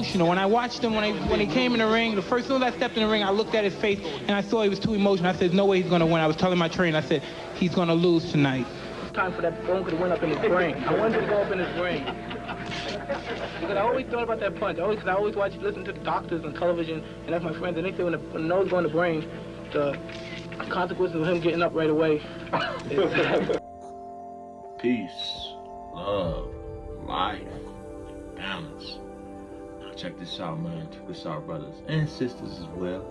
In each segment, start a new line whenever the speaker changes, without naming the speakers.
emotional. When I watched him, when he came in the ring, the first time I stepped in the ring, I looked at his face and I saw he was too emotional. I said, "There's no way he's gonna win." I was telling my trainer, I said, "He's gonna lose tonight." It's time for that bone to win up in his brain. I wanted him to go up in his brain. Because I always thought about that punch. I always listen to the doctors on television, and that's my friends, and they say when the nose goes in the brain, the consequences of him getting up right away.
Peace, love, life, balance. Now check this out, man. Check this out, brothers and sisters as well.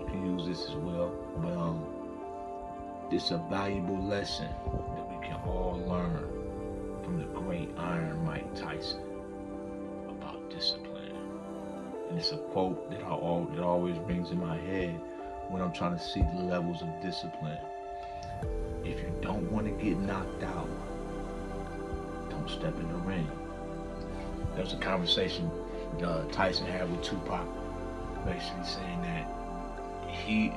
You can use this as well. But it's a valuable lesson that we can all learn from the great Iron Mike Tyson about discipline. And it's a quote that always rings in my head when I'm trying to see the levels of discipline. If you don't want to get knocked out, don't step in the ring. There was a conversation Tyson had with Tupac, basically saying that he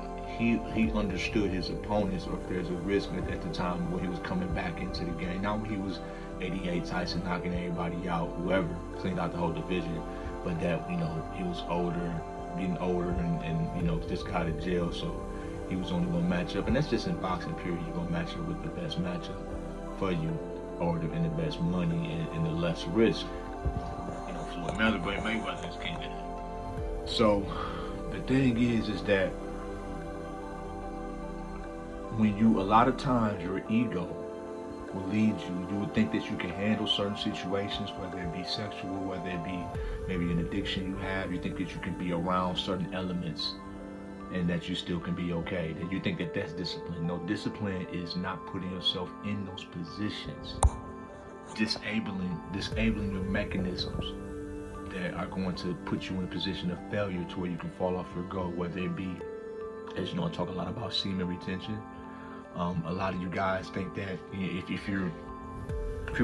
understood his opponents, or if there's a risk at the time when he was coming back into the game. Not when he was 88 Tyson knocking everybody out, whoever, cleaned out the whole division, but that, you know, he was older, getting older, and you know, just got out of jail, so he was only going to match up. And that's just in boxing, period. You're going to match up with the best matchup for you, or and the best money and the less risk. You know, Floyd Mayweather is king. So the thing is that when a lot of times your ego will lead you would think that you can handle certain situations, whether it be sexual, whether it be maybe an addiction you have. You think that you can be around certain elements and that you still can be okay. That you think that that's discipline. No, discipline is not putting yourself in those positions, disabling your mechanisms that are going to put you in a position of failure to where you can fall off your goal, whether it be, as you know, I talk a lot about semen retention. A lot of you guys think that if you're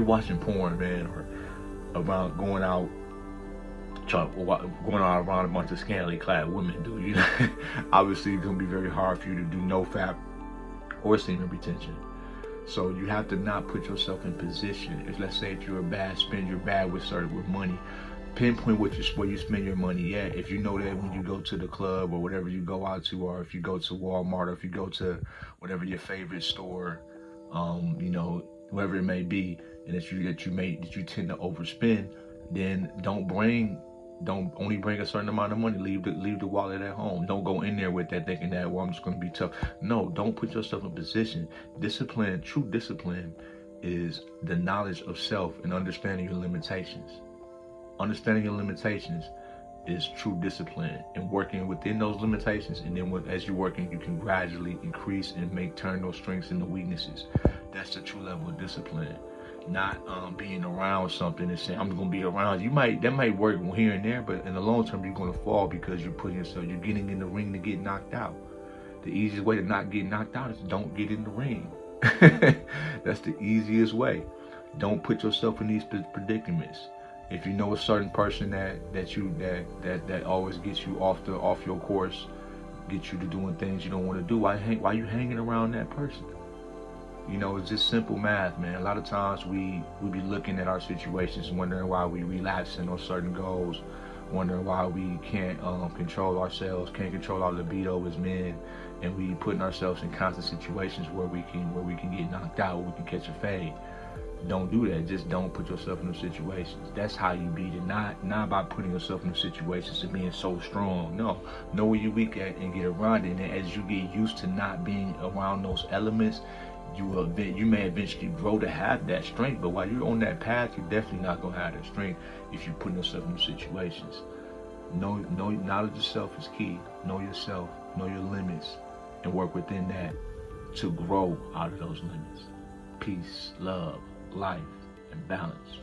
watching porn, man, or about going out around a bunch of scantily clad women, dude, you know, obviously it's gonna be very hard for you to do no fap or semen retention. So you have to not put yourself in position. Let's say if you're bad with money, pinpoint where you spend your money at. If you know that when you go to the club or whatever you go out to, or if you go to Walmart, or if you go to whatever your favorite store, you know, whoever it may be, and that you tend to overspend, then don't only bring a certain amount of money. Leave the wallet at home. Don't go in there with that thinking that, well, I'm just going to be tough. No, don't put yourself in position. Discipline, true discipline, is the knowledge of self and understanding your limitations. Understanding your limitations is true discipline, and working within those limitations. And then as you're working, you can gradually increase and turn those strengths into weaknesses. That's the true level of discipline. Not being around something and saying, I'm going to be around you. That might work here and there, but in the long term, you're going to fall because you're getting in the ring to get knocked out. The easiest way to not get knocked out is don't get in the ring. That's the easiest way. Don't put yourself in these predicaments. If you know a certain person that always gets you off your course, gets you to doing things you don't want to do, why are you hanging around that person? You know, it's just simple math, man. A lot of times we be looking at our situations, wondering why we relapsing on certain goals, wondering why we can't control ourselves, can't control our libido as men, and we putting ourselves in constant situations where we can get knocked out, where we can catch a fade. Don't do that. Just don't put yourself in those situations. That's how you beat it. Not by putting yourself in those situations and being so strong. No, know where you're weak at and get around it. And as you get used to not being around those elements, you may eventually grow to have that strength. But while you're on that path, you're definitely not gonna have that strength if you're putting yourself in those situations. Knowledge of self is key. Know yourself, know your limits, and work within that to grow out of those limits. Peace, love, life, and balance.